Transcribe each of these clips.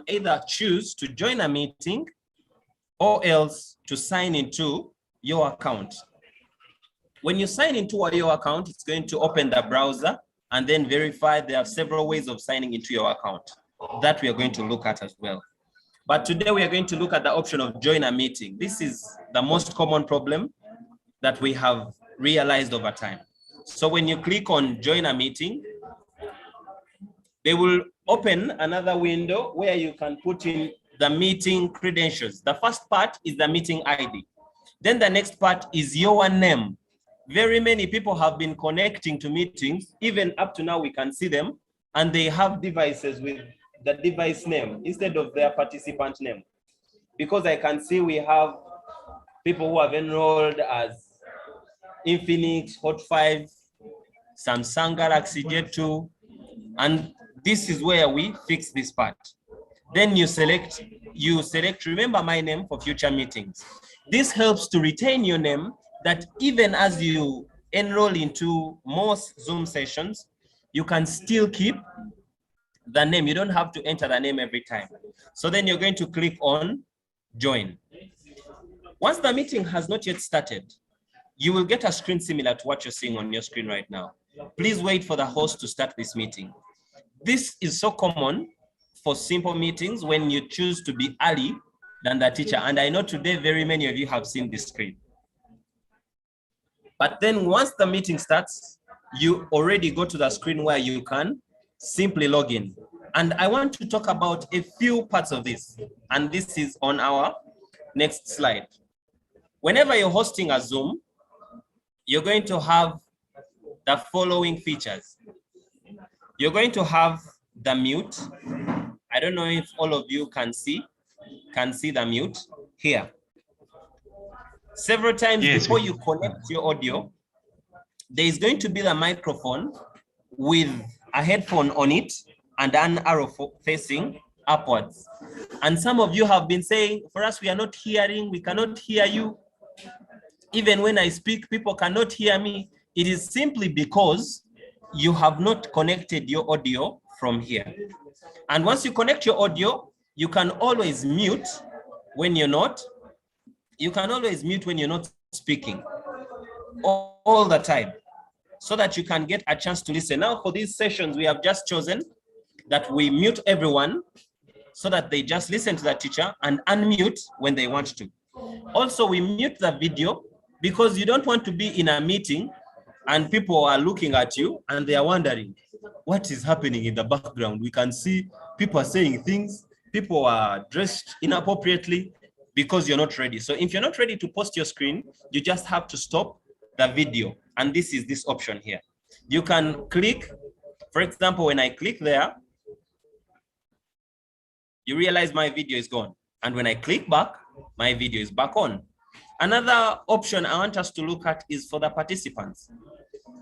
either choose to join a meeting or else to sign into your account. When you sign into your account, it's going to open the browser and then verify. There are several ways of signing into your account that we are going to look at as well. But today we are going to look at the option of join a meeting. This is the most common problem that we have realized over time. So when you click on join a meeting, they will open another window where you can put in the meeting credentials. The first part is the meeting ID. Then the next part is your name. Very many people have been connecting to meetings. Even up to now, we can see them, and they have devices with the device name instead of their participant name. Because I can see we have people who have enrolled as Infinix, Hot 5, Samsung Galaxy J2, and this is where we fix this part. Then you select, remember my name for future meetings. This helps to retain your name, that even as you enroll into most Zoom sessions, you can still keep the name. You don't have to enter the name every time. So then you're going to click on join. Once the meeting has not yet started, you will get a screen similar to what you're seeing on your screen right now. Please wait for the host to start this meeting. This is so common for simple meetings when you choose to be early than the teacher. And I know today very many of you have seen this screen. But then once the meeting starts, you already go to the screen where you can simply log in. And I want to talk about a few parts of this. And this is on our next slide. Whenever you're hosting a Zoom, you're going to have the following features. You're going to have the mute. I don't know if all of you can see the mute here. Several times before you connect your audio, there is going to be the microphone with a headphone on it and an arrow facing upwards. And some of you have been saying, for us, we are not hearing, we cannot hear you. Even when I speak, people cannot hear me. It is simply because you have not connected your audio from here. And once you connect your audio, you can always mute when you're not. You can always mute when you're not speaking all the time, so that you can get a chance to listen. Now for these sessions, we have just chosen that we mute everyone so that they just listen to the teacher and unmute when they want to. Also, we mute the video because you don't want to be in a meeting and people are looking at you and they are wondering what is happening in the background. We can see people are saying things, people are dressed inappropriately because you're not ready. So if you're not ready to post your screen, you just have to stop the video. And this is this option here. You can click, for example, when I click there, you realize my video is gone. And when I click back, my video is back on. Another option I want us to look at is for the participants.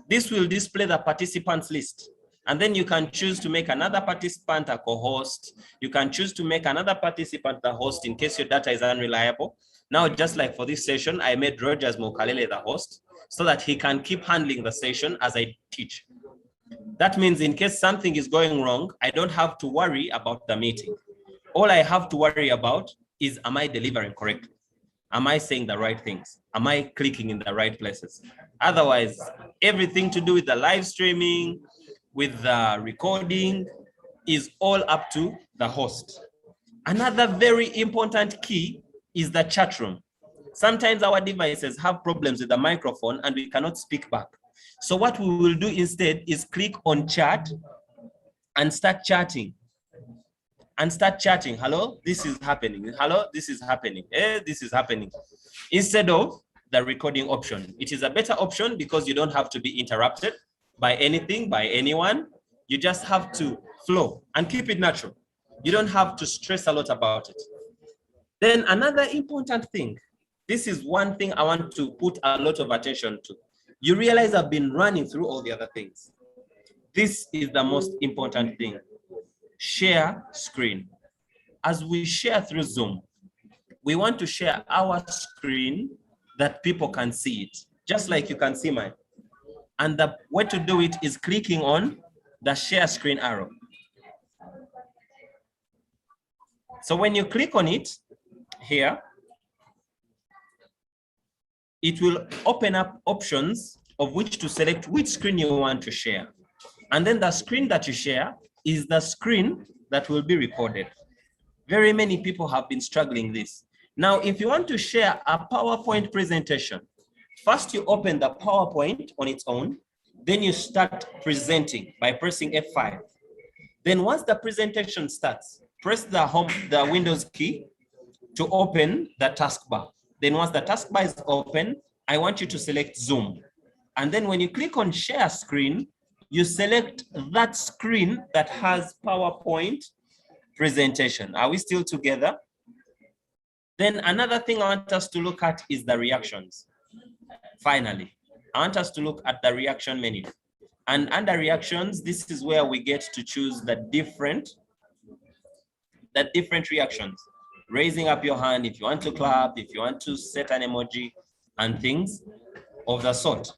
This will display the participants list. And then you can choose to make another participant a co-host. You can choose to make another participant the host in case your data is unreliable. Now, just like for this session, I made Rogers Mokalele the host so that he can keep handling the session as I teach. That means in case something is going wrong, I don't have to worry about the meeting. All I have to worry about is, am I delivering correctly? Am I saying the right things? Am I clicking in the right places? Otherwise, everything to do with the live streaming, with the recording is all up to the host. Another very important key is the chat room. Sometimes our devices have problems with the microphone and we cannot speak back. So what we will do instead is click on chat and start chatting. Hello, this is happening. Hello, this is happening. This is happening. Instead of the recording option. It is a better option because you don't have to be interrupted by anything, by anyone. You just have to flow and keep it natural. You don't have to stress a lot about it. Then another important thing, this is one thing I want to put a lot of attention to. You realize I've been running through all the other things. This is the most important thing. Share screen. As we share through Zoom, we want to share our screen that people can see it, just like you can see mine. And the way to do it is clicking on the share screen arrow. So when you click on it here, it will open up options of which to select which screen you want to share. And then the screen that you share is the screen that will be recorded. Very many people have been struggling this. Now, if you want to share a PowerPoint presentation, first you open the PowerPoint on its own, then you start presenting by pressing F5. Then once the presentation starts, press the Windows key to open the taskbar. Then once the taskbar is open, I want you to select Zoom. And then when you click on share screen, you select that screen that has PowerPoint presentation. Are we still together? Then another thing I want us to look at is the reactions. Finally, I want us to look at the reaction menu. And under reactions, this is where we get to choose the different reactions. Raising up your hand if you want to clap, if you want to set an emoji, and things of the sort.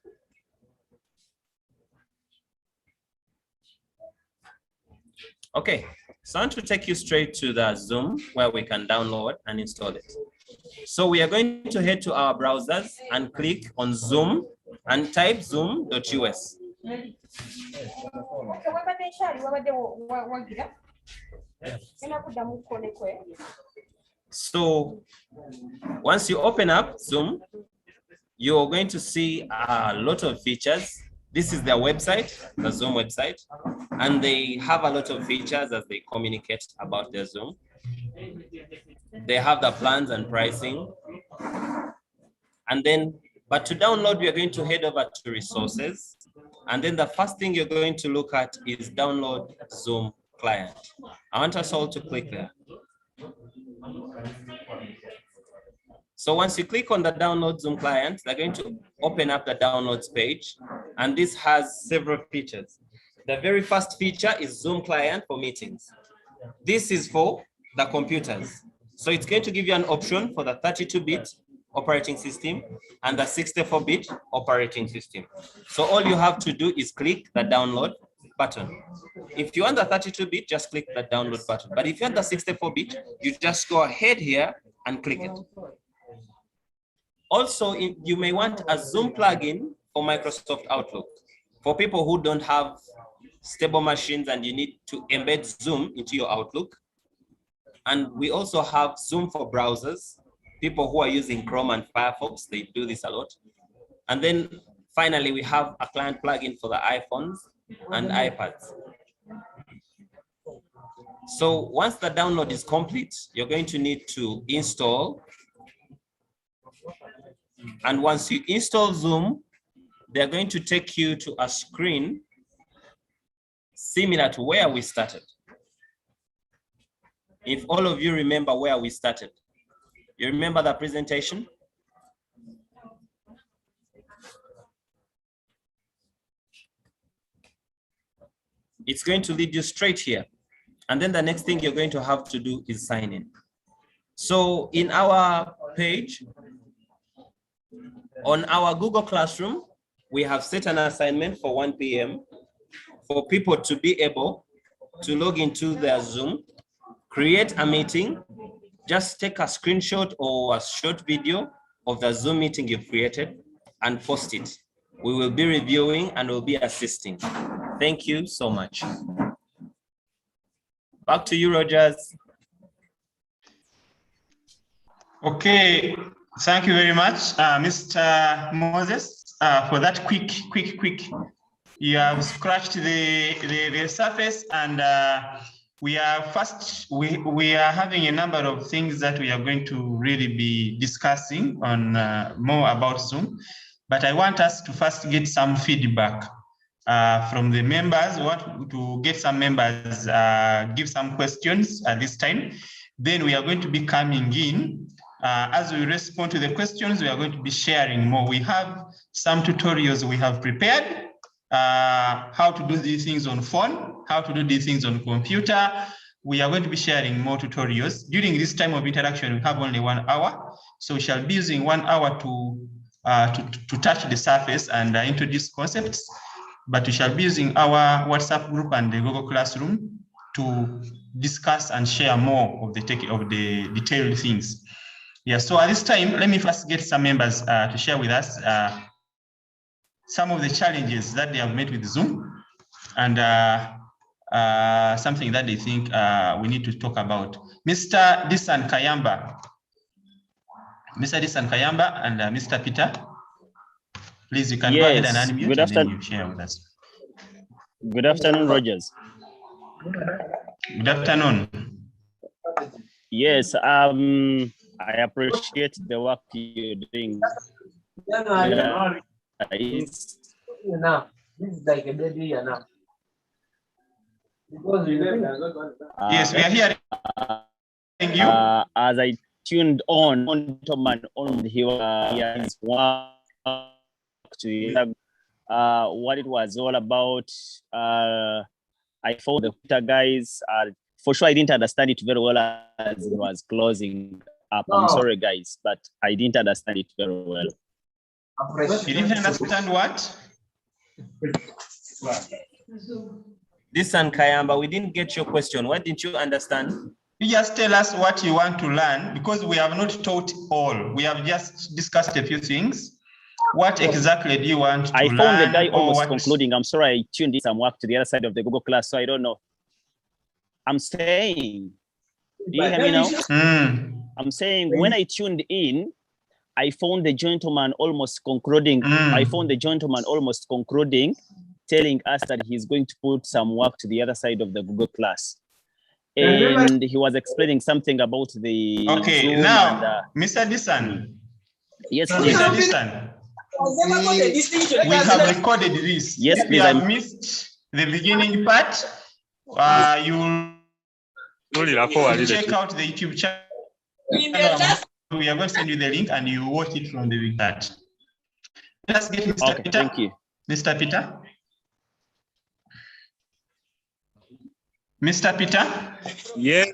Okay, so I want to take you straight to the Zoom where we can download and install it. So we are going to head to our browsers and click on Zoom and type zoom.us. So once you open up Zoom, you're going to see a lot of features. This is their website, the Zoom website, and they have a lot of features as they communicate about their Zoom. They have the plans and pricing. And then, but to download, we are going to head over to resources. And then the first thing you're going to look at is download Zoom client. I want us all to click there. So once you click on the download Zoom client, they're going to open up the downloads page. And this has several features. The very first feature is Zoom client for meetings. This is for the computers. So it's going to give you an option for the 32-bit operating system and the 64-bit operating system. So all you have to do is click the download button. If you want the 32-bit, just click the download button. But if you want the 64-bit, you just go ahead here and click it. Also, you may want a Zoom plugin for Microsoft Outlook. For people who don't have stable machines and you need to embed Zoom into your Outlook. And we also have Zoom for browsers. People who are using Chrome and Firefox, they do this a lot. And then finally, we have a client plugin for the iPhones and iPads. So once the download is complete, you're going to need to install. And once you install Zoom, they're going to take you to a screen similar to where we started. If all of you remember where we started, you remember the presentation? It's going to lead you straight here. And then the next thing you're going to have to do is sign in. So in our page, on our Google Classroom, we have set an assignment for 1 p.m. for people to be able to log into their Zoom, create a meeting, just take a screenshot or a short video of the Zoom meeting you've created and post it. We will be reviewing and we'll be assisting. Thank you so much. Back to you, Rogers. Okay, thank you very much, Mr. Moses, for that quick. You have scratched the surface, and we are having a number of things that we are going to really be discussing on more about Zoom. But I want us to first get some feedback from the members. We want to get some members give some questions at this time. Then we are going to be coming in. As we respond to the questions, we are going to be sharing more. We have some tutorials we have prepared. How to do these things on phone, how to do these things on computer. We are going to be sharing more tutorials. During this time of interaction, we have only 1 hour. So we shall be using 1 hour to touch the surface and introduce concepts. But we shall be using our WhatsApp group and the Google Classroom to discuss and share more of the detailed things. Yeah, so at this time, let me first get some members to share with us some of the challenges that they have met with Zoom and something that they think we need to talk about. Mr. Disan Kayamba. Mr. Disan Kayamba and Mr. Peter, please, you can go ahead and unmute good and then you share with us. Good afternoon, Rogers. Good afternoon. Yes, I appreciate the work you're doing. Yes, we are hearing you. As I tuned on he was to hear what it was all about. I found the Twitter guys. For sure, I didn't understand it very well as it was closing up. I'm sorry, guys, but I didn't understand it very well. You didn't understand what? This and Kayamba, we didn't get your question. What didn't you understand? You just tell us what you want to learn, because we have not taught all. We have just discussed a few things. What exactly do you want to learn? I found the guy almost concluding. I'm sorry, I tuned in some work to the other side of the Google class, so I don't know. I'm saying, do you hear me now? I'm saying when I tuned in, I found the gentleman almost concluding. I found the gentleman almost concluding, telling us that he's going to put some work to the other side of the Google class. And he was explaining something about the Zoom now, and, Mr. Disan. Yes, please. Mr. Disan. We have recorded this. Yes, if please. You have missed the beginning part. You check out the YouTube channel. We are going to send you the link and you watch it from the link. Let's get Mr. Peter. Thank you. Mr. Peter. Mr. Peter? Yes.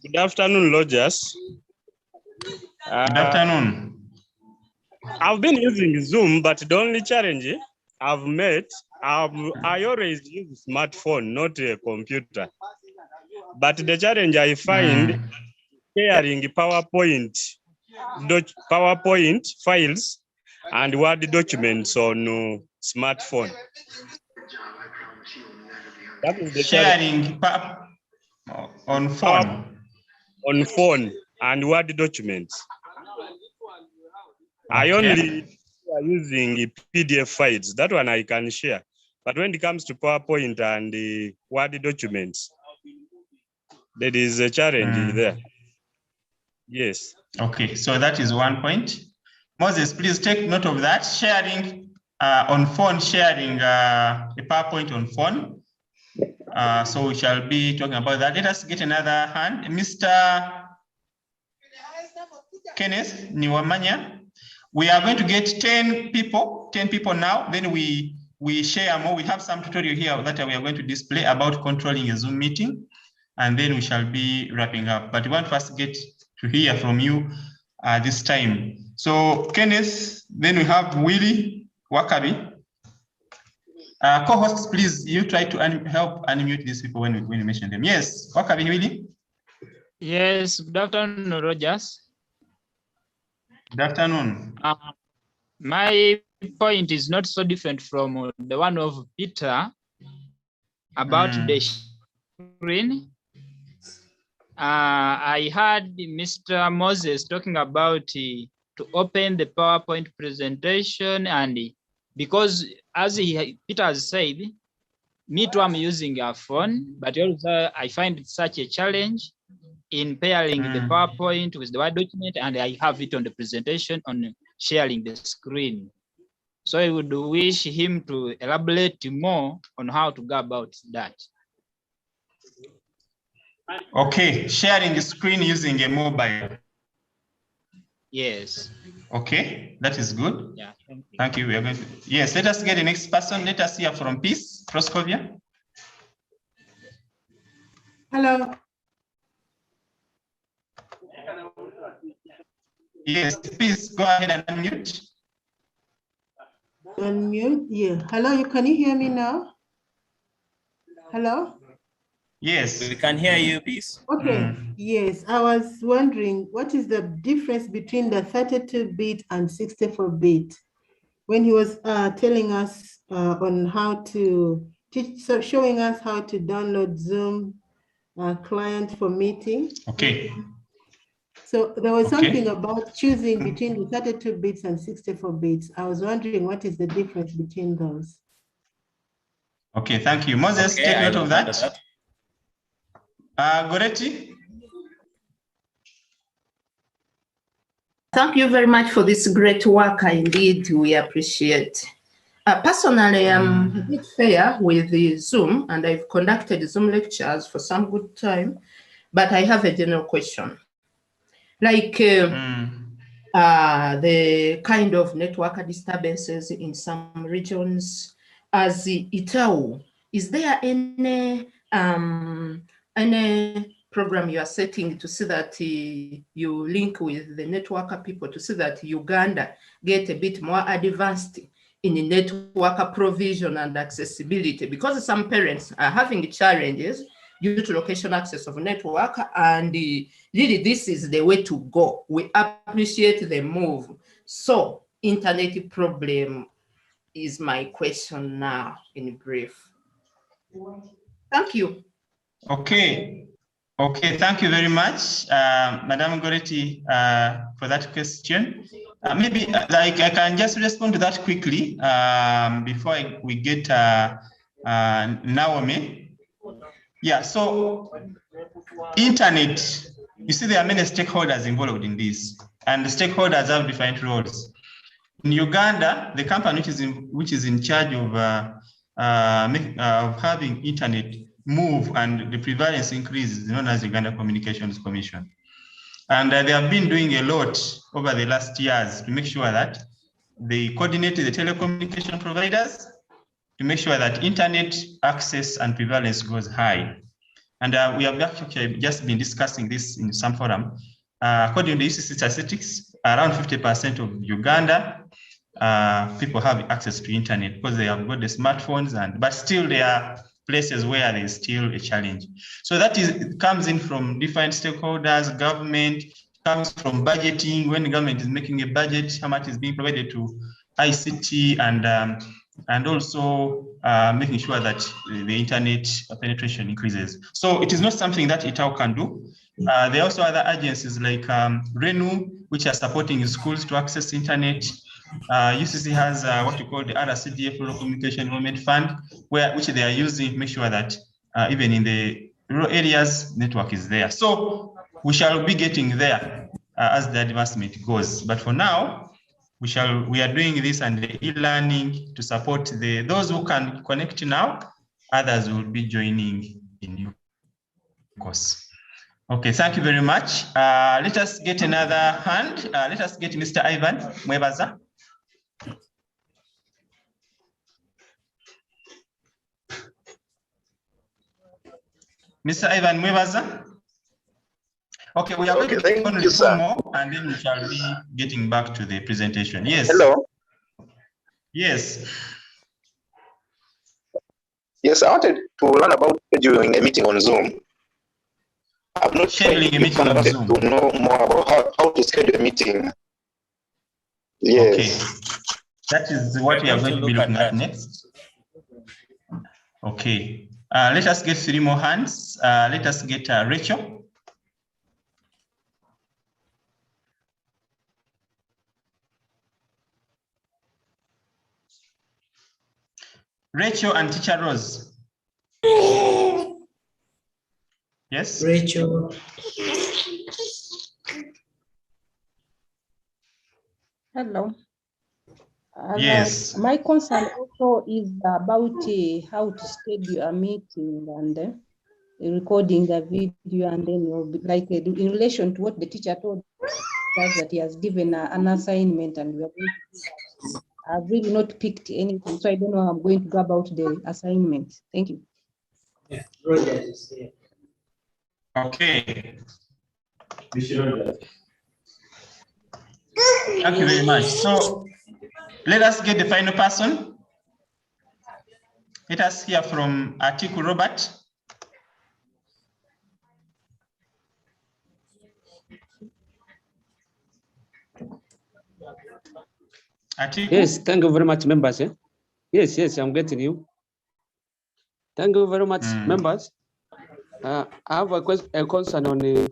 Good afternoon, Rogers. Good afternoon. I've been using Zoom, but the only challenge I've met, I always use smartphone, not a computer. But the challenge I find sharing PowerPoint files and Word documents on smartphone. That is the sharing on phone. On phone and Word documents. I only are using PDF files. That one I can share. But when it comes to PowerPoint and the Word documents, there is a challenge there. Yes. Okay, so that is one point. Moses, please take note of that. Sharing on phone, sharing a PowerPoint on phone. So we shall be talking about that. Let us get another hand. Mr. Kenneth Niwamanya. We are going to get 10 people now. Then we share more. We have some tutorial here that we are going to display about controlling a Zoom meeting. And then we shall be wrapping up. But we want first get to hear from you this time. So Kenneth, then we have Willie Wakabi. Co-hosts, please, you try to help unmute these people when you mention them. Yes, Wakabi, Willie? Yes, good afternoon, Rogers. Good afternoon. My point is not so different from the one of Peter about the screen. I heard Mr. Moses talking about to open the PowerPoint presentation, and because as Peter has said, me too, I'm using a phone, but also I find it such a challenge in pairing the PowerPoint with the Word document, and I have it on the presentation on sharing the screen. So I would wish him to elaborate more on how to go about that. Okay, sharing the screen using a mobile. Yes. Okay, that is good. Yeah, thank you. Thank you. We are going to, yes, let us get the next person. Let us hear from Peace, Proscovia. Hello. Yes, please go ahead and unmute. Unmute, yeah. Hello, can you hear me now? Hello? Yes. We can hear you, please. Okay, yes, I was wondering what is the difference between the 32-bit and 64-bit? When he was telling us on how to teach, so showing us how to download Zoom client for meeting. Okay. So there was something about choosing between the 32 bits and 64 bits. I was wondering what is the difference between those? Okay, thank you. Moses, Okay, take note I of that. Goretti? Thank you very much for this great work. Indeed, we appreciate. Personally, I'm a bit fair with the Zoom, and I've conducted Zoom lectures for some good time, but I have a general question. Like the kind of network disturbances in some regions, as Itau, is there any program you are setting to see that you link with the network people to see that Uganda get a bit more advanced in network provision and accessibility? Because some parents are having challenges due to location access of network, and really this is the way to go. We appreciate the move. So internet problem is my question now in brief. Thank you. Okay. Okay, thank you very much, Madam Goretti, for that question. Maybe like I can just respond to that quickly before we get Naomi. Yeah, so internet, you see there are many stakeholders involved in this, and the stakeholders have different roles. In Uganda, the company which is in charge of having internet move and the prevalence increase is known as Uganda Communications Commission. And they have been doing a lot over the last years to make sure that they coordinate the telecommunication providers to make sure that internet access and prevalence goes high. And we have actually just been discussing this in some forum. According to the UCC statistics, around 50% of Uganda people have access to internet because they have got the smartphones, but still there are places where there is still a challenge. So that comes in from different stakeholders, government, comes from budgeting. When the government is making a budget, how much is being provided to ICT, and also making sure that the internet penetration increases. So it is not something that Itau can do. There are also other agencies like RENU, which are supporting schools to access internet. UCC has what you call the RCDF, Rural Communication Development Fund, which they are using to make sure that even in the rural areas, network is there. So we shall be getting there as the advancement goes. But for now, we are doing this and the e-learning to support those who can connect now. Others will be joining in due course. Okay, thank you very much. Let us get another hand. Let us get Mr. Ivan Mwebaza. Mr. Ivan Mwebaza. Okay, we are going to take only 4 more, and then we shall be getting back to the presentation. Yes. Hello. Yes. Yes, I wanted to learn about scheduling a meeting on Zoom. I've not scheduling a meeting on Zoom. To know more about how to schedule a meeting. Yes. Okay. That is what we are going to be looking at next. Okay. Let us get 3 more hands. Let us get Rachel. Rachel and Teacher Rose. Yes? Rachel. Hello. Yes. My concern also is about how to schedule a meeting and recording the video, and then like in relation to what the teacher told us that he has given an assignment, and we are going to do that. I've really not picked anything, so I don't know how I'm going to go about the assignment. Thank you. Yeah, Roger is here. Okay. Thank you very much. So let us get the final person. Let us hear from Atiku Robert. Yes, thank you very much, members. Yes, I'm getting you. Thank you very much, members. I have a concern on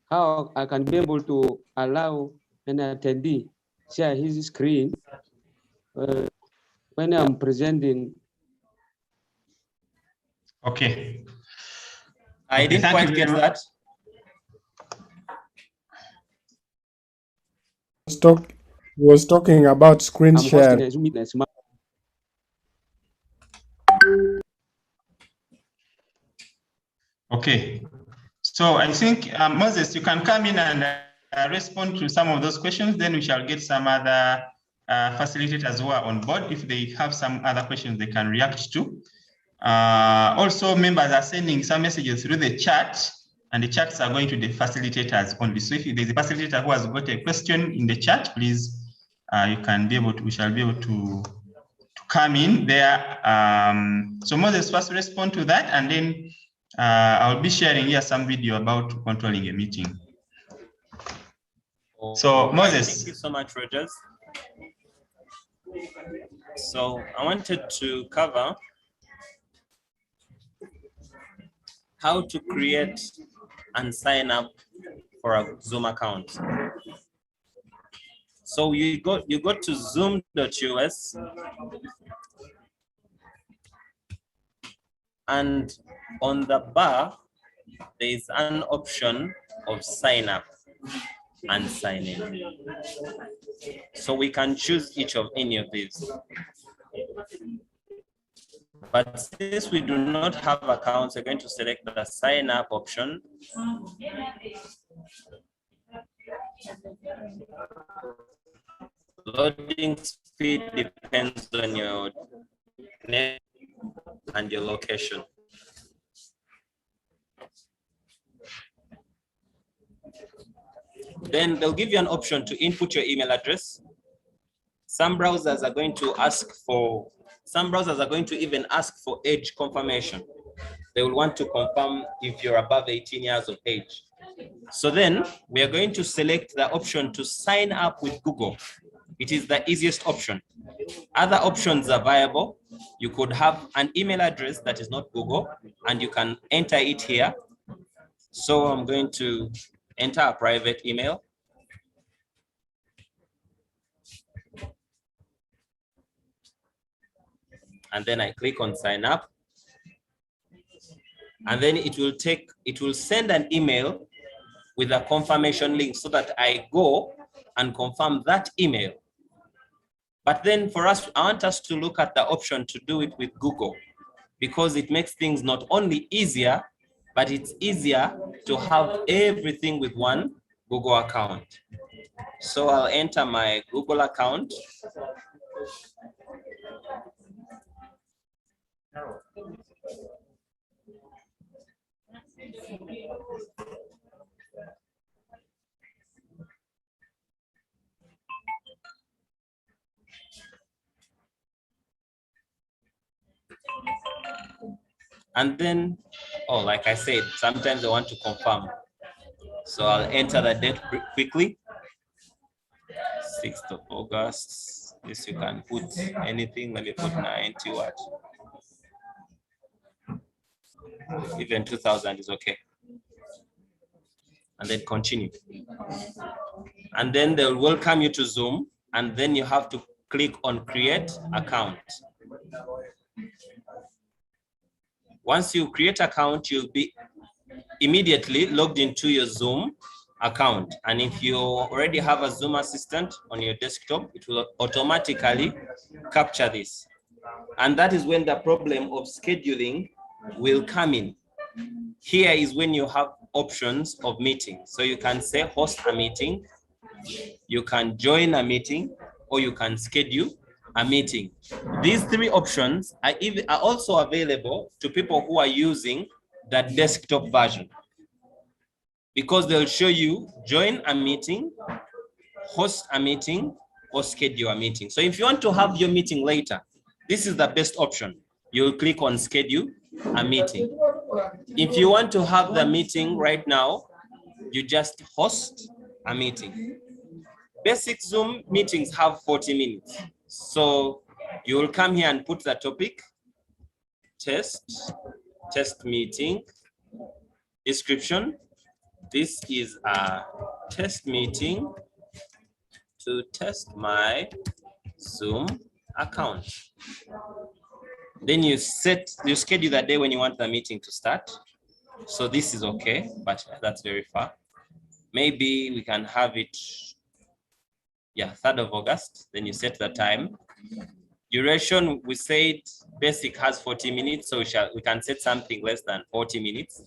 how I can be able to allow an attendee share his screen when I'm presenting. Okay. I didn't quite get that. He was talking about screen share. Okay. So I think, Moses, you can come in and respond to some of those questions. Then we shall get some other facilitators who are on board. If they have some other questions they can react to. Also, members are sending some messages through the chat, and the chats are going to the facilitators only. So if there's a facilitator who has got a question in the chat, please, you can be able to, we shall be able to come in there. So Moses, first respond to that, and then I'll be sharing here some video about controlling a meeting. So Moses. Thank you so much, Rogers. So I wanted to cover how to create and sign up for a Zoom account. So you go to zoom.us, and on the bar there is an option of sign up and sign in. So we can choose each of any of these. But since we do not have accounts, we're going to select the sign up option. Loading speed depends on your net and your location. Then they'll give you an option to input your email address. Some browsers are going to even ask for age confirmation. They will want to confirm if you're above 18 years of age. So then we are going to select the option to sign up with Google. It is the easiest option. Other options are viable. You could have an email address that is not Google, and you can enter it here. So I'm going to enter a private email. And then I click on sign up. And then it will send an email with a confirmation link so that I go and confirm that email. But then for us, I want us to look at the option to do it with Google, because it makes things not only easier, but it's easier to have everything with one Google account. So I'll enter my Google account. And then, like I said, sometimes I want to confirm. So I'll enter the date quickly. 6th of August. This you can put anything. Let me put 90 what? Even 2000 is okay. And then continue. And then they'll welcome you to Zoom. And then you have to click on create account. Once you create account, you'll be immediately logged into your Zoom account. And if you already have a Zoom assistant on your desktop, it will automatically capture this. And that is when the problem of scheduling will come in. Here is when you have options of meeting. So you can say host a meeting, you can join a meeting, or you can schedule a meeting. These three options are also available to people who are using the desktop version, because they'll show you join a meeting, host a meeting, or schedule a meeting. So if you want to have your meeting later, this is the best option. You'll click on schedule a meeting. If you want to have the meeting right now, you just host a meeting. Basic Zoom meetings have 40 minutes. So you will come here and put the topic, test meeting, description. This is a test meeting to test my Zoom account. Then you schedule the day when you want the meeting to start. So this is okay, but that's very far. Maybe we can have it, 3rd of August. Then you set the time. Duration, we said basic has 40 minutes, so we can set something less than 40 minutes.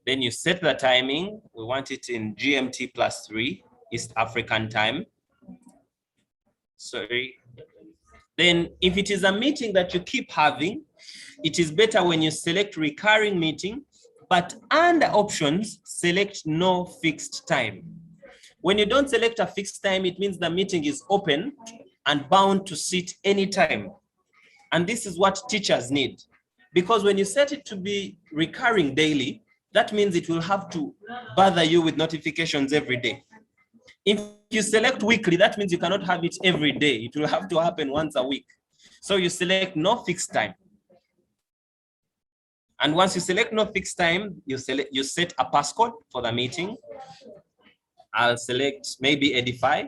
Then you set the timing. We want it in GMT +3, East African time. Sorry. Then if it is a meeting that you keep having, it is better when you select recurring meeting, but under options, select no fixed time. When you don't select a fixed time, it means the meeting is open and bound to sit anytime. And this is what teachers need. Because when you set it to be recurring daily, that means it will have to bother you with notifications every day. If you select weekly, that means you cannot have it every day. It will have to happen once a week. So you select no fixed time. And once you select no fixed time, you set a passcode for the meeting. I'll select maybe Edify.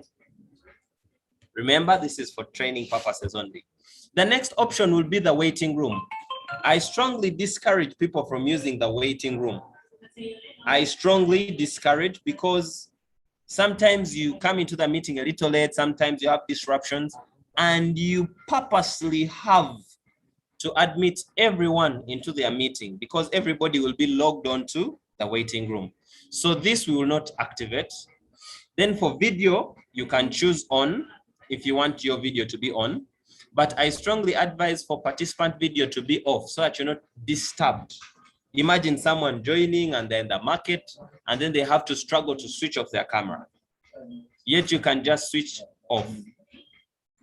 Remember, this is for training purposes only. The next option will be the waiting room. I strongly discourage people from using the waiting room. I strongly discourage, because sometimes you come into the meeting a little late, sometimes you have disruptions, and you purposely have to admit everyone into their meeting because everybody will be logged on to the waiting room. So this we will not activate. Then for video, you can choose on if you want your video to be on, but I strongly advise for participant video to be off so that you're not disturbed. Imagine someone joining and they're in the market and then they have to struggle to switch off their camera. Yet you can just switch off.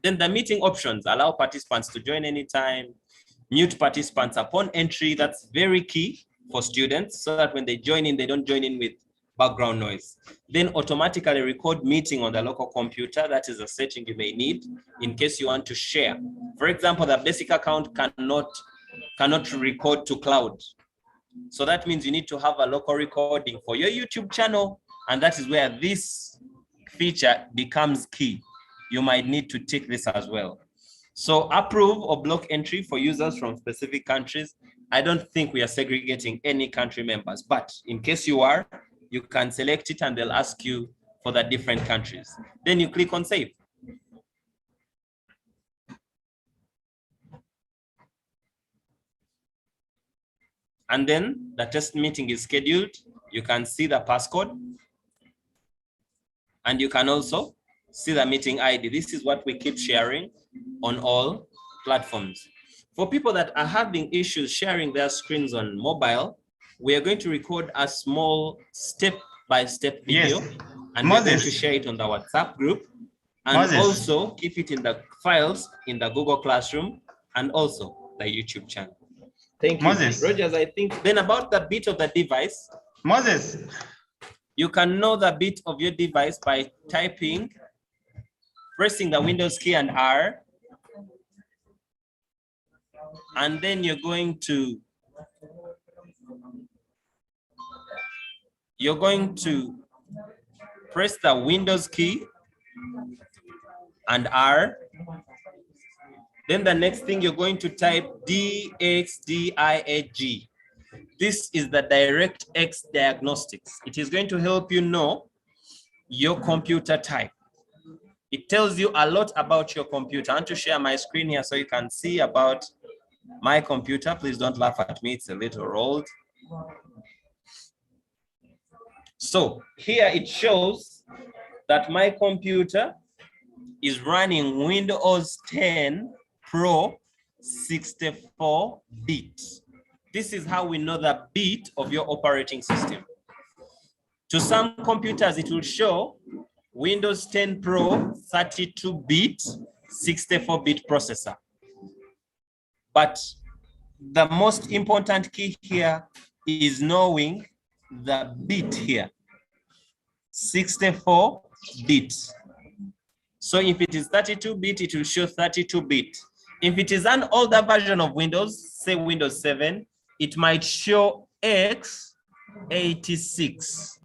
Then the meeting options allow participants to join anytime, mute participants upon entry. That's very key for students so that when they join in, they don't join in with background noise. Then automatically record meeting on the local computer. That is a setting you may need in case you want to share. For example, the basic account cannot record to cloud. So that means you need to have a local recording for your YouTube channel. And that is where this feature becomes key. You might need to take this as well. So approve or block entry for users from specific countries. I don't think we are segregating any country members, but in case you are, you can select it and they'll ask you for the different countries. Then you click on save. And then the test meeting is scheduled. You can see the passcode. And you can also see the meeting ID. This is what we keep sharing on all platforms. For people that are having issues sharing their screens on mobile, we are going to record a small step-by-step video, and we're going to share it on the WhatsApp group, and also keep it in the files in the Google Classroom, and also the YouTube channel. Thank you, Rogers. I think then about the bit of the device. You can know the bit of your device by pressing the Windows key and R, and then you're going to press the Windows key and R. Then the next thing you're going to type DXDIAG. This is the DirectX diagnostics. It is going to help you know your computer type. It tells you a lot about your computer. I want to share my screen here so you can see about my computer. Please don't laugh at me, it's a little old. So here it shows that my computer is running Windows 10 Pro 64-bit. This is how we know the bit of your operating system. To some computers, it will show Windows 10 Pro 32-bit, 64-bit processor. But the most important key here is knowing the bit here, 64-bit. So if it is 32-bit, it will show 32-bit. If it is an older version of Windows, say Windows 7, it might show x86.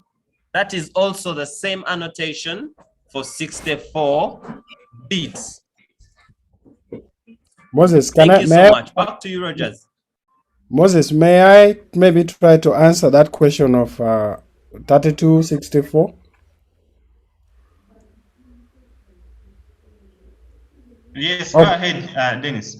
That is also the same annotation for 64 bits. Moses, Thank you so much. Back to you, Rogers. Moses, may I maybe try to answer that question of 3264? Yes, go ahead, Dennis.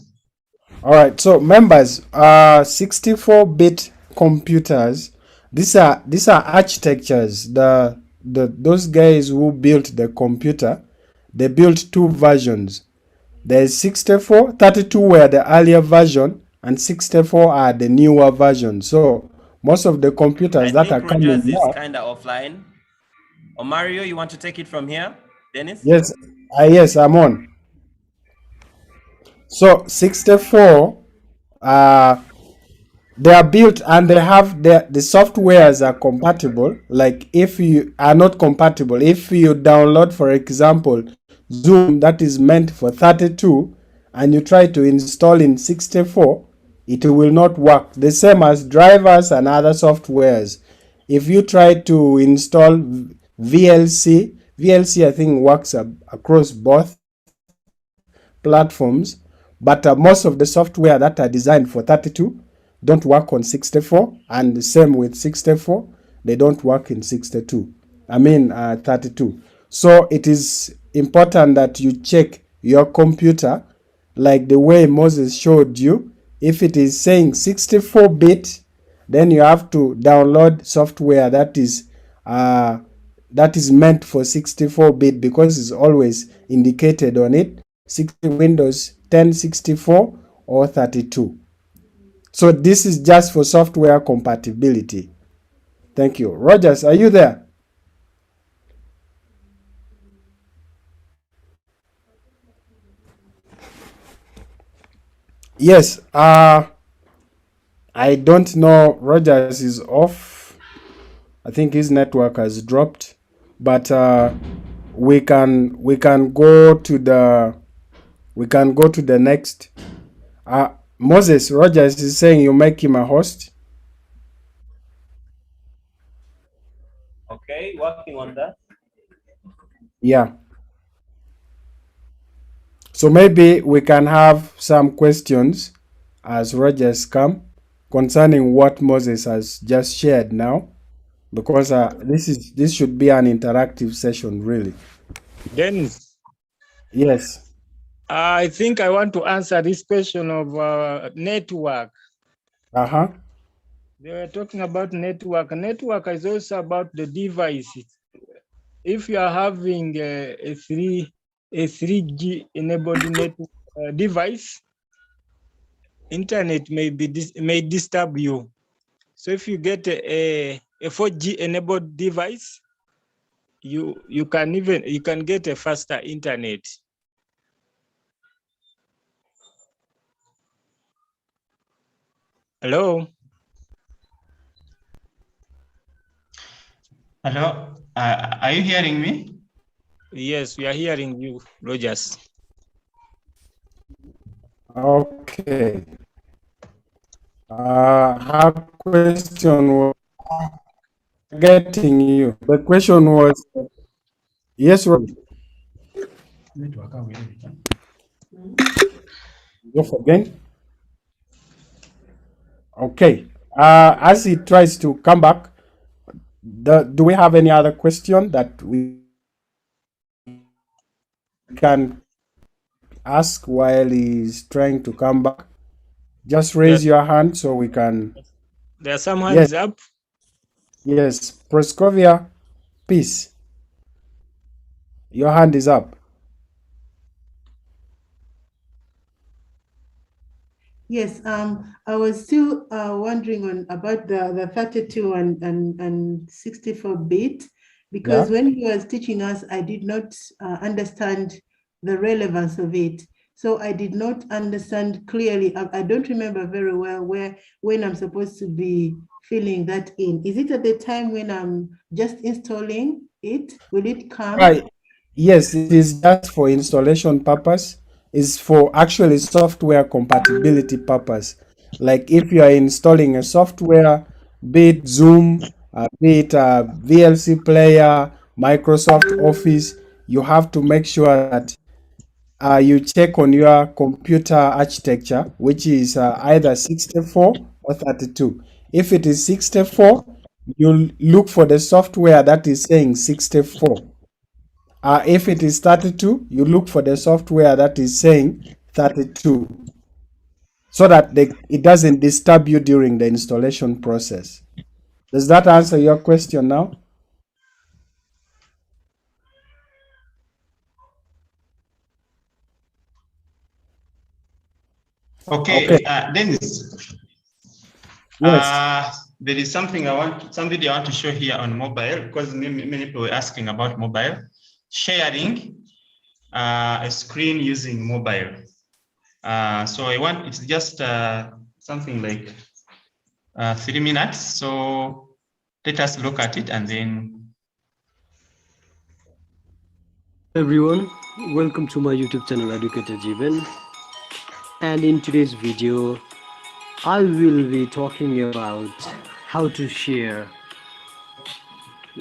All right, so members, 64-bit computers, these are architectures. Those guys who built the computer, they built two versions. There's 64, 32 were the earlier version, and 64 are the newer version. So most of the computers that are coming Rogers is now, kind of offline. Or Mario, you want to take it from here, Dennis? yes, yes, I'm on. So 64, they are built and they have the softwares are compatible. Like if you are not compatible, if you download, for example, Zoom that is meant for 32 and you try to install in 64, it will not work. The same as drivers and other softwares. If you try to install VLC I think works across both platforms, but most of the software that are designed for 32 don't work on 64, and the same with 64, they don't work in 32. So it is important that you check your computer, like the way Moses showed you. If it is saying 64-bit, then you have to download software that is meant for 64-bit, because it's always indicated on it, Windows 10, 64 or 32. So this is just for software compatibility. Thank you. Rogers, are you there? Yes. I don't know. Rogers is off. I think his network has dropped. But we can go to the next. Moses, Rogers is saying you make him a host. Okay, working on that. Yeah. So maybe we can have some questions as Rogers come concerning what Moses has just shared now, because this should be an interactive session, really. Dennis. Yes. I think I want to answer this question of network. They were talking about network. Network is also about the devices. If you are having a 3G enabled network device, internet may disturb you. So if you get a 4G enabled device, you can get a faster internet. Hello. Hello. Are you hearing me? Yes, we are hearing you, Rogers. Okay. Her question was getting you. The question was, yes, Rob. Off again. Okay. As he tries to come back, do we have any other question that we can ask while he's trying to come back? Just raise your hand so we can. There are some hands up. Yes, Proscovia, peace. Your hand is up. Yes, I was still wondering about the 32 and 64-bit, because when he was teaching us, I did not understand the relevance of it. So I did not understand clearly. I don't remember very well when I'm supposed to be filling that in. Is it at the time when I'm just installing it? Will it come? Right. Yes, it is just for installation purpose. It's for actually software compatibility purpose. Like if you are installing a software, be it Zoom, be it a VLC player, Microsoft Office, you have to make sure that you check on your computer architecture, which is either 64 or 32. If it is 64, you look for the software that is saying 64. If it is 32, you look for the software that is saying 32 so that it doesn't disturb you during the installation process. Does that answer your question now? Okay, Dennis. Yes. There is something I want to show here on mobile, because many people were asking about mobile. Sharing a screen using mobile. So it's just something like 3 minutes. So let us look at it and then. Everyone, welcome to my YouTube channel Educator Jeevan, and in today's video I will be talking about how to share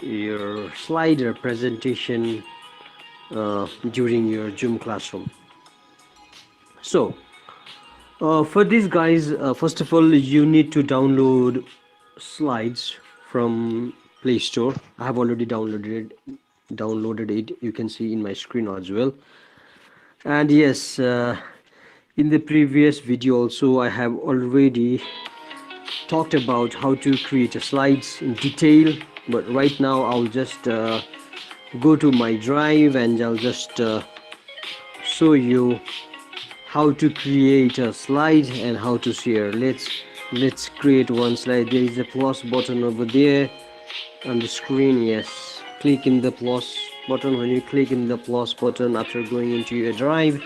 your slider presentation during your Zoom classroom. So for this, guys, first of all you need to download slides from Play Store. I have already downloaded it. You can see in my screen as well. And yes, in the previous video also I have already talked about how to create a slides in detail, but right now I'll just go to my drive and I'll just show you how to create a slide and how to share. Let's create one slide. There is a plus button over there on the screen. Yes, click in the plus button. When you click in the plus button after going into your drive,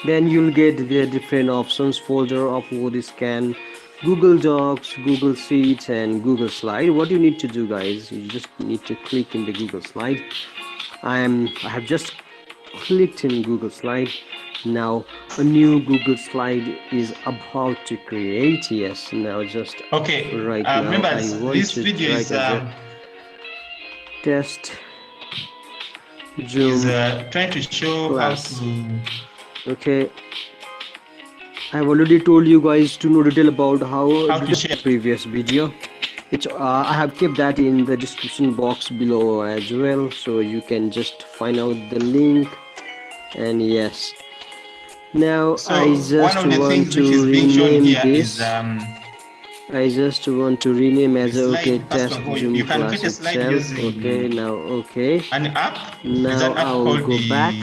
then you'll get the different options: folder, upload, scan, Google Docs, Google Sheets, and Google Slide. What you need to do, guys, you just need to click in the Google Slide. I have just clicked in Google Slide. Now a new Google Slide is about to create. Yes, now just right now members, I want this to video is test Zoom trying to show class. how to. Okay, I've already told you guys to know detail about how to share the previous video. It's I have kept that in the description box below as well, so you can just find out the link. And yes, now So I just want to rename this. I just want to rename as okay test Zoom class itself. Okay, now okay. An app. Now An app I'll called go the back.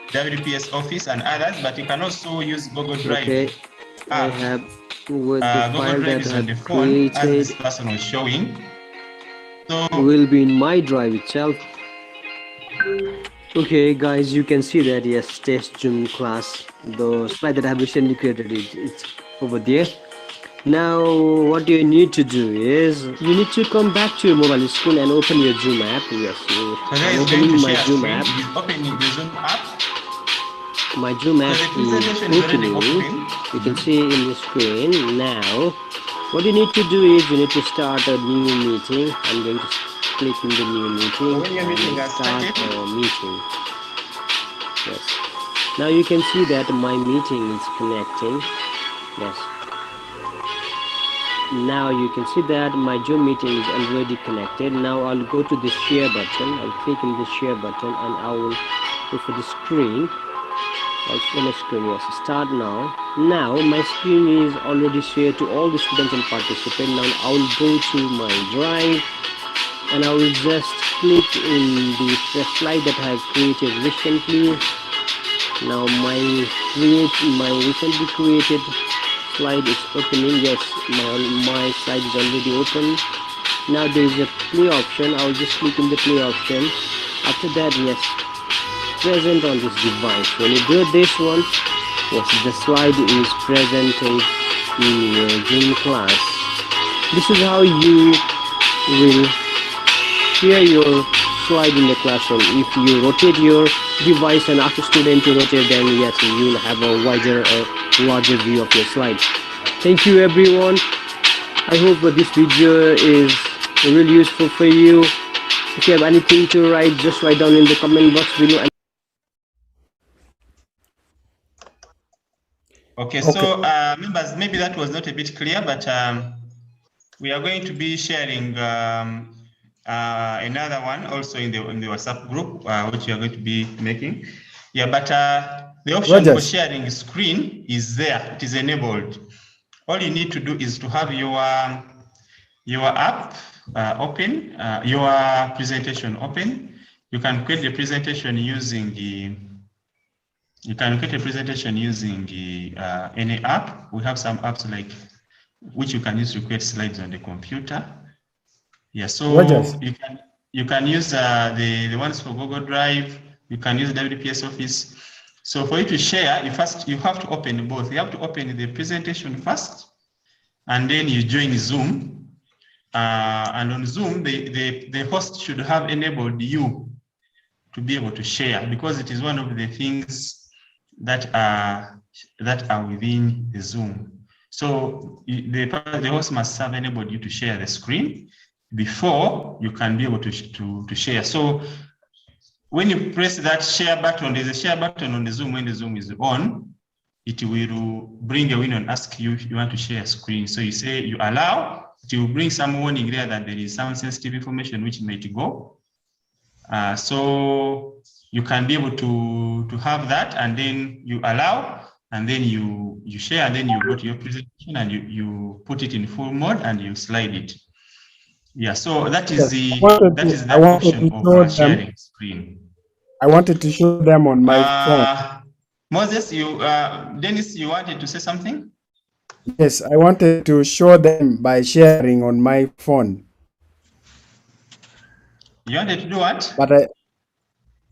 WPS Office and others, but you can also use Google Drive. Okay, I have with the Google file Drive that is I on the have phone, as created this person was showing. So will be in my drive itself. Okay, guys, you can see that yes, test Zoom class, the slide that I have recently created, it's over there. Now what you need to do is you need to come back to your mobile screen and open your Zoom app. Yes, I'm opening my Zoom app. Opening the Zoom app. My Zoom app is opening. You can see in the screen. Now what you need to do is you need to start a new meeting. I'm going to click in the new meeting and start our meeting. Yes, now you can see that my meeting is connecting. Yes, now you can see that my Zoom meeting is already connected. Now I'll go to the share button. I'll click in the share button and I will go for the screen. I'll show my screen. Yes, start now. Now my screen is already shared to all the students and participants. Now I will go to my drive and I will just click in the slide that I have created recently. Now my recently created slide is opening. Yes, my slide is already open. Now there is a play option. I will just click in the play option. After that, yes, present on this device. When you do this one, yes, the slide is presented in your Zoom class. This is how you will share your slide in the classroom. If you rotate your device and ask a student to rotate, then yes, you will have a wider or larger view of your slide. Thank you, everyone. I hope that this video is really useful for you. If you have anything to write, just write down in the comment box below. Okay, so members, maybe that was not a bit clear, but we are going to be sharing another one also in the WhatsApp group, which we are going to be making. Yeah, but the option for sharing screen is there. It is enabled. All you need to do is to have your app open, your presentation open. You can create the presentation using any app. We have some apps like which you can use to create slides on the computer. Yeah, so you can use the ones for Google Drive. You can use WPS Office. So for you to share, you have to open both. You have to open the presentation first, and then you join Zoom. And on Zoom, the host should have enabled you to be able to share, because it is one of the things that are within the Zoom. So the host must have enabled you to share the screen before you can be able to share. So when you press that share button, there's a share button on the Zoom. When the Zoom is on, it will bring a window and ask you if you want to share a screen. So you say you allow. It will bring some warning there that there is some sensitive information which might go. So you can be able to have that, and then you allow, and then you share, and then you go to your presentation and you put it in full mode and you slide it. Yeah, so that is the option of sharing screen. I wanted to show them on my phone. Moses, Dennis, you wanted to say something? Yes, I wanted to show them by sharing on my phone. You wanted to do what? But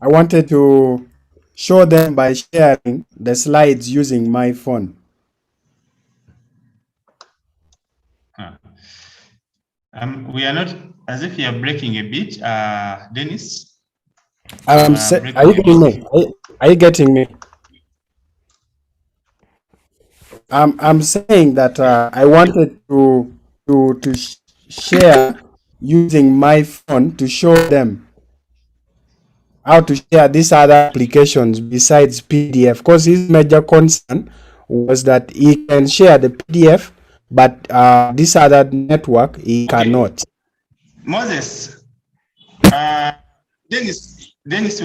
I wanted to show them by sharing the slides using my phone. We are not, as if you are breaking a bit, Dennis. Are you getting me? Are you getting me? I'm saying that I wanted to share using my phone to show them how to share these other applications besides PDF. Because his major concern was that he can share the PDF, but this other network he cannot. Moses, Dennis,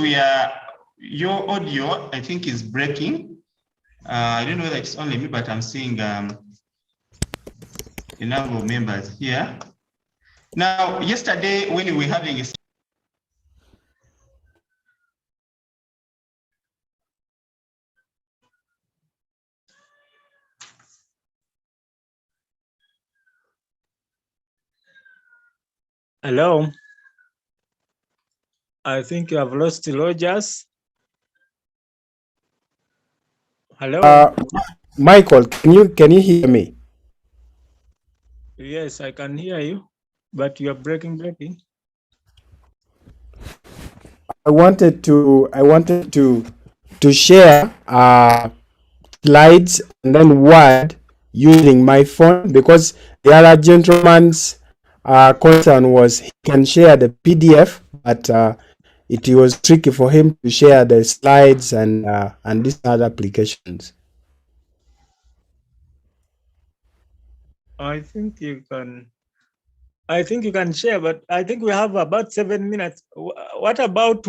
your audio, I think, is breaking. I don't know whether it's only me, but I'm seeing a number of members here. Now, yesterday when we were having a Hello. I think you have lost Rogers. Hello. Michael, can you hear me? Yes, I can hear you, but you are breaking. I wanted to share slides and then Word using my phone, because the other gentleman's concern was he can share the PDF, but it was tricky for him to share the slides and these other applications. I think you can share, but I think we have about 7 minutes. What about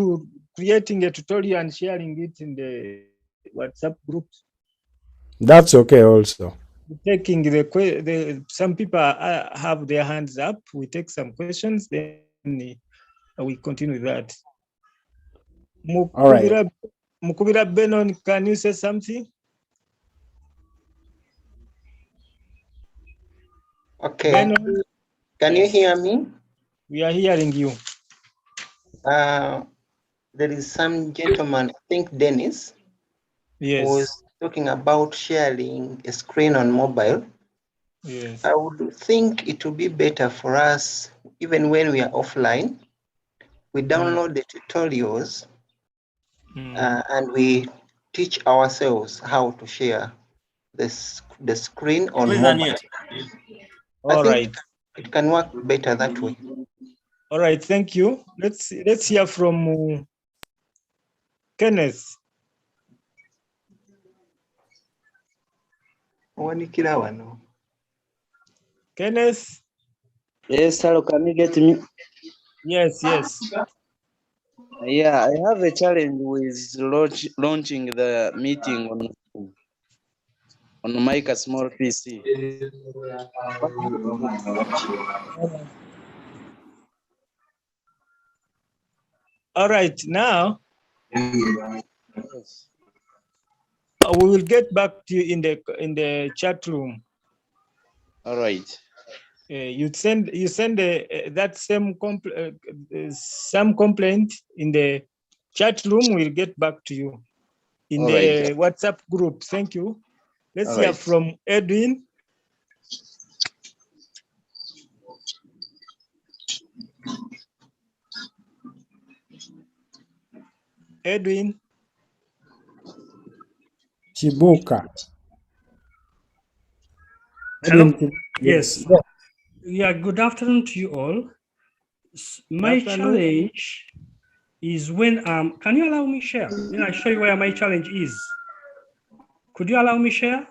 creating a tutorial and sharing it in the WhatsApp group? That's okay also. Taking some people have their hands up. We take some questions, then we continue with that. All right. Mukubira Benon, can you say something? Okay. Benon? Can you hear me? We are hearing you. There is some gentleman, I think Dennis, yes, who was talking about sharing a screen on mobile. Yes. I would think it would be better for us, even when we are offline, we download the tutorials and we teach ourselves how to share the screen on Please mobile. unmute. I All think right. it can work better that way. All right, thank you. Let's hear from Kenneth. Kenneth? Yes, hello, can you get me? Yes, yes. Yeah, I have a challenge with launching the meeting on my small PC. All right, now we will get back to you in the chat room. All right. You send that same complaint in the chat room. We'll get back to you in All the right. WhatsApp group. Thank you. Let's All hear right. from Edwin. Edwin. Chibuka. Hello? Edwin Yes. Yeah, good afternoon to you all. My challenge is when, can you allow me share? Then I show you where my challenge is. Could you allow me share?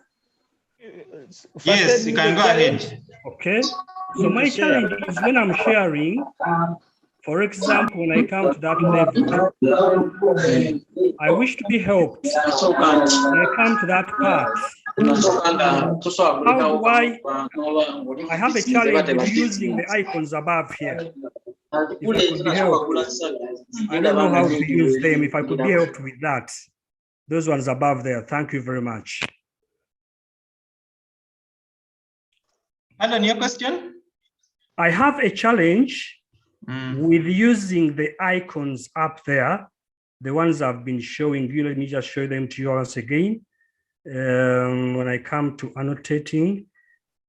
Yes, you can go ahead. Okay. So my challenge is when I'm sharing, for example, when I come to that level, I wish to be helped. When I come to that part, how do I have a challenge with using the icons above here. If I could be helped, I don't know how to use them. If I could be helped with that, those ones above there. Thank you very much. Alan, your question? I have a challenge with using the icons up there, the ones I've been showing you. Let me just show them to you once again. When I come to annotating,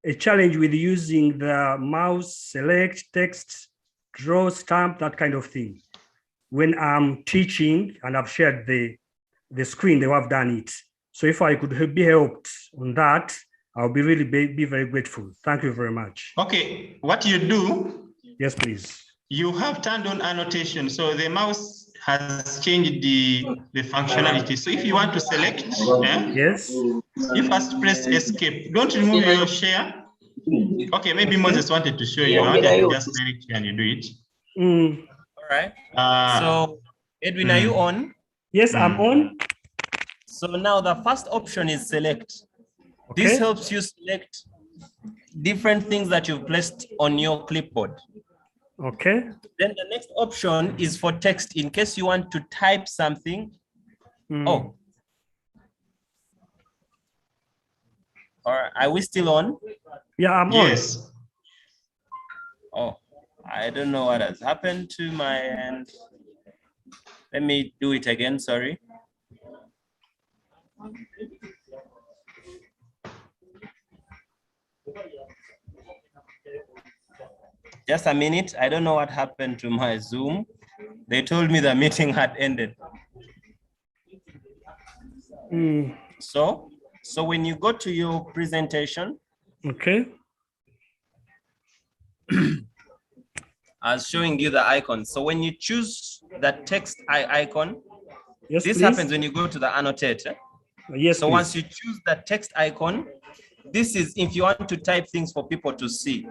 a challenge with using the mouse, select, text, draw, stamp, that kind of thing. When I'm teaching and I've shared the screen, they have done it. So if I could be helped on that, I'll be really be very grateful. Thank you very much. Okay, what you do? Yes, please. You have turned on annotation, so the mouse has changed the functionality. So if you want to select, yes, you first press escape. Don't remove your share. Okay, maybe Moses wanted to show you. I wanted to just direct you and you do it. All right. So, Edwin, are you on? Yes, I'm on. So now the first option is select. Okay. This helps you select different things that you've placed on your clipboard. Okay. Then the next option is for text in case you want to type something. Oh. All right. Are we still on? Yeah, I'm on. Yes. Oh, I don't know what has happened to my end. Let me do it again. Sorry. Just a minute. I don't know what happened to my Zoom. They told me the meeting had ended. So when you go to your presentation, okay, I was showing you the icon. So when you choose the text icon, yes, this please. happens when you go to the annotator. Yes. So please. once you choose the text icon, this is if you want to type things for people to see.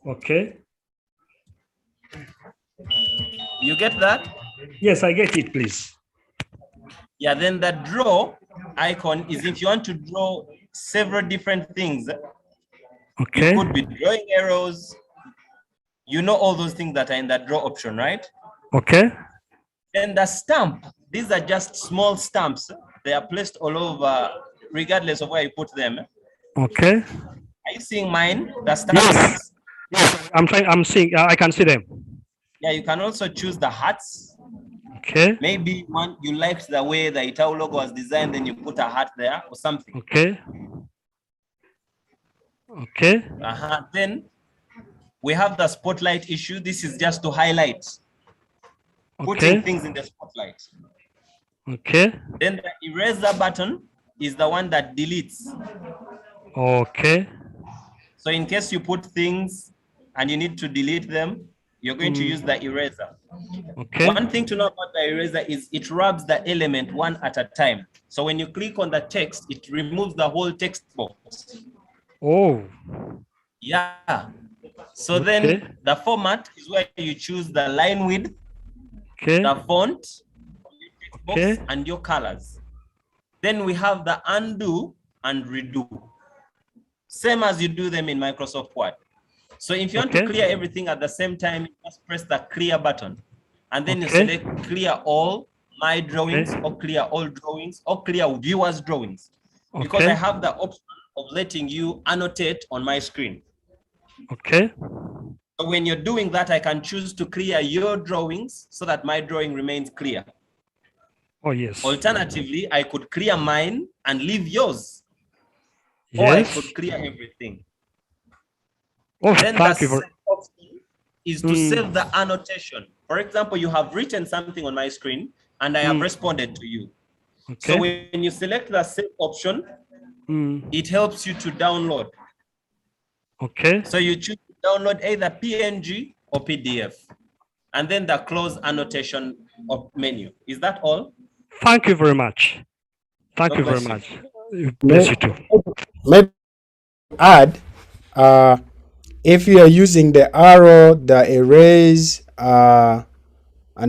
Okay. You get that? Yes, I get it, please. Yeah, then the draw icon is if you want to draw several different things. Okay. You could be drawing arrows. You know all those things that are in the draw option, right? Okay. Then the stamp, these are just small stamps. They are placed all over, regardless of where you put them. Okay. Are you seeing mine? The stamps. Yes. I'm seeing. I can see them. Yeah, you can also choose the hearts. Okay. Maybe you liked the way the Itau logo was designed, then you put a heart there or something. Okay. Okay. Then we have the spotlight issue. This is just to highlight. putting things in the spotlight. Okay. Then the eraser button is the one that deletes. Okay. So in case you put things and you need to delete them, you're going to use the eraser. Okay. One thing to know about the eraser is it rubs the element one at a time. So when you click on the text, it removes the whole text box. Oh. Yeah. So then the format is where you choose the line width, the font, box, and your colors. Then we have the undo and redo. Same as you do them in Microsoft Word. So if you want to clear everything at the same time, you just press the clear button. And then you select clear all my drawings or clear all drawings or clear viewers drawings. Because I have the option of letting you annotate on my screen. Okay. So when you're doing that, I can choose to clear your drawings so that my drawing remains clear. Oh, yes. Alternatively, I could clear mine and leave yours. Yes. Or I could clear everything. Oh, then the second option is to Mm. save the annotation. For example, you have written something on my screen and I have responded to you. So when you select the save option, it helps you to download. Okay. So you choose to download either PNG or PDF. And then the close annotation of menu. Is that all? Thank you very much. Thank God you very bless much. Bless you too. Let add, if you are using the arrow, the erase, and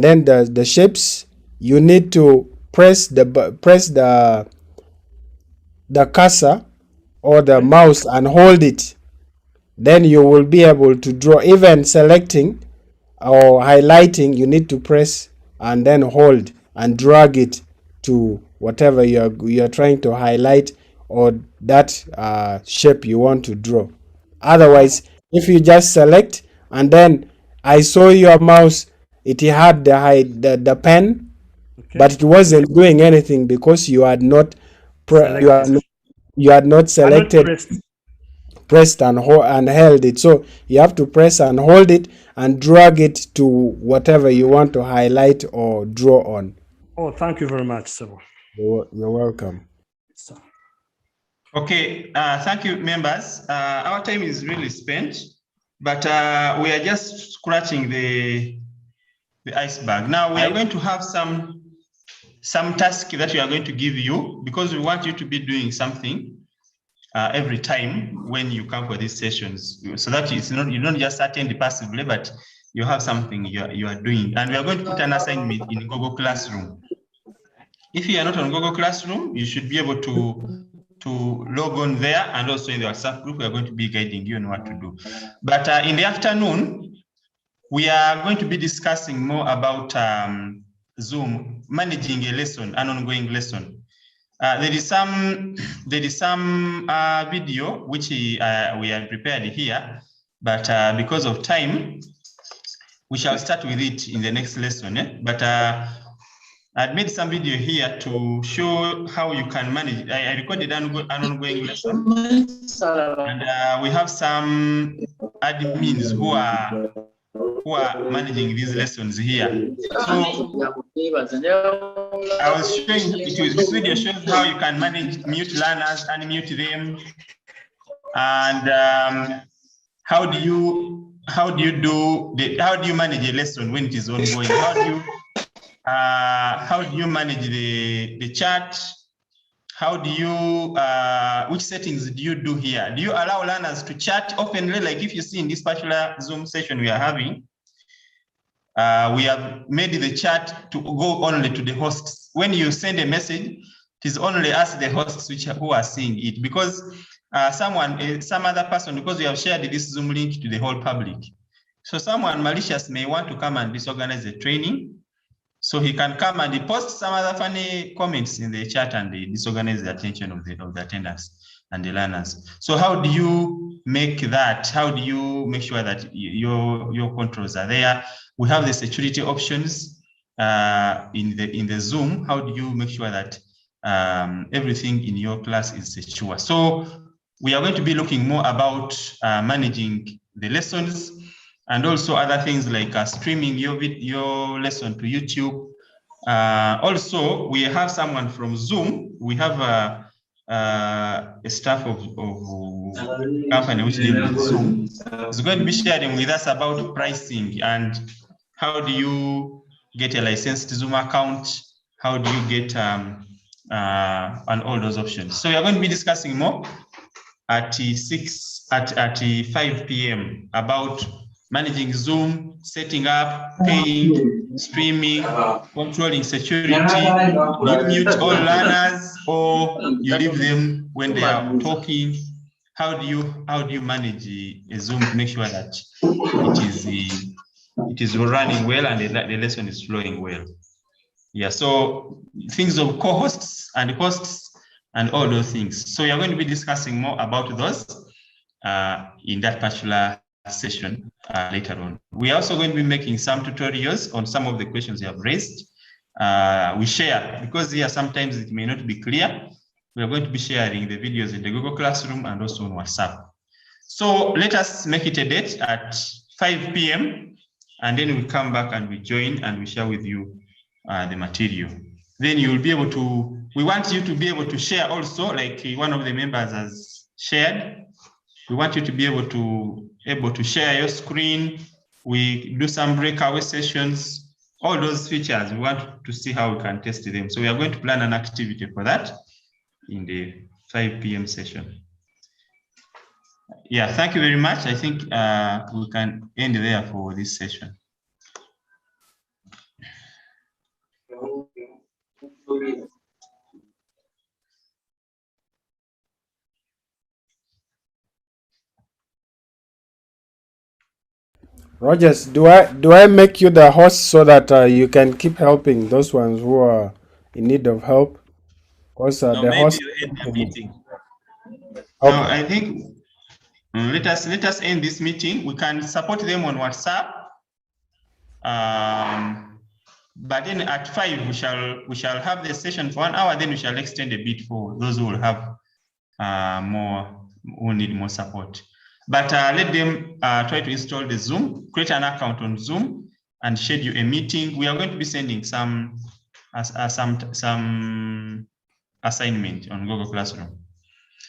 then the shapes, you need to press the cursor or the mouse and hold it. Then you will be able to draw. Even selecting or highlighting, you need to press and then hold and drag it to whatever you are trying to highlight or that shape you want to draw. Otherwise, if you just select and then I saw your mouse, it had the pen, but it wasn't doing anything because you had not selected, pressed and held it. So you have to press and hold it and drag it to whatever you want to highlight or draw on. Oh, thank you very much, sir. You're welcome. Okay, thank you, members. Our time is really spent, but we are just scratching the iceberg. Now we are going to have some task that we are going to give you because we want you to be doing something every time when you come for these sessions, so that it's not, you don't just attend passively, but you have something you are doing. And we are going to put an assignment in Google Classroom. If you are not on Google Classroom, you should be able to log on there, and also in the WhatsApp group, we are going to be guiding you on what to do. But in the afternoon, we are going to be discussing more about Zoom, managing a lesson, an ongoing lesson. There is some video which we have prepared here, but because of time, we shall start with it in the next lesson. But I've made some video here to show how you can manage. I recorded an ongoing lesson, and we have some admins who are managing these lessons here. So I was showing this video shows how you can manage mute learners, unmute them, and how do you manage a lesson when it is ongoing? How do you manage the chat? How do you which settings do you do here? Do you allow learners to chat openly? Like if you see in this particular Zoom session we are having, we have made the chat to go only to the hosts. When you send a message, it is only us, the hosts, who are seeing it, because some other person, because we have shared this Zoom link to the whole public. So someone malicious may want to come and disorganize the training. So he can come and he posts some other funny comments in the chat and they disorganize the attention of the attendants and the learners. So how do you make that? How do you make sure that your controls are there? We have the security options in the Zoom. How do you make sure that everything in your class is secure? So we are going to be looking more about managing the lessons. and also other things like streaming your lesson to YouTube. Also, we have someone from Zoom. We have a staff of company which deals with Zoom. Is going to be sharing with us about pricing and how do you get a licensed Zoom account? How do you get and all those options? So we are going to be discussing more at 5 p.m. about managing Zoom, setting up, paying, streaming, controlling security. Do you mute all learners or you leave them when they are talking? How do you manage a Zoom to make sure that it is running well and the lesson is flowing well? Yeah, so things of co-hosts and hosts and all those things. So we are going to be discussing more about those in that particular session later on. We are also going to be making some tutorials on some of the questions you have raised. We share, because here sometimes it may not be clear. We are going to be sharing the videos in the Google Classroom and also on WhatsApp. So let us make it a date at 5 p.m. and then we come back and we join and we share with you the material. Then you will be able to, we want you to be able to share also, like one of the members has shared. We want you to be able to share your screen. We do some breakout sessions, all those features. We want to see how we can test them. So we are going to plan an activity for that in the 5 p.m. session. Yeah, thank you very much. I think we can end there for this session. Rogers, do I make you the host so that you can keep helping those ones who are in need of help? Because No, the maybe host. you end the meeting. Okay. So I think let us end this meeting. We can support them on WhatsApp. But then at 5 we shall have the session for 1 hour. Then we shall extend a bit for those who will have who need more support. But let them try to install the Zoom, create an account on Zoom, and schedule a meeting. We are going to be sending some assignment on Google Classroom.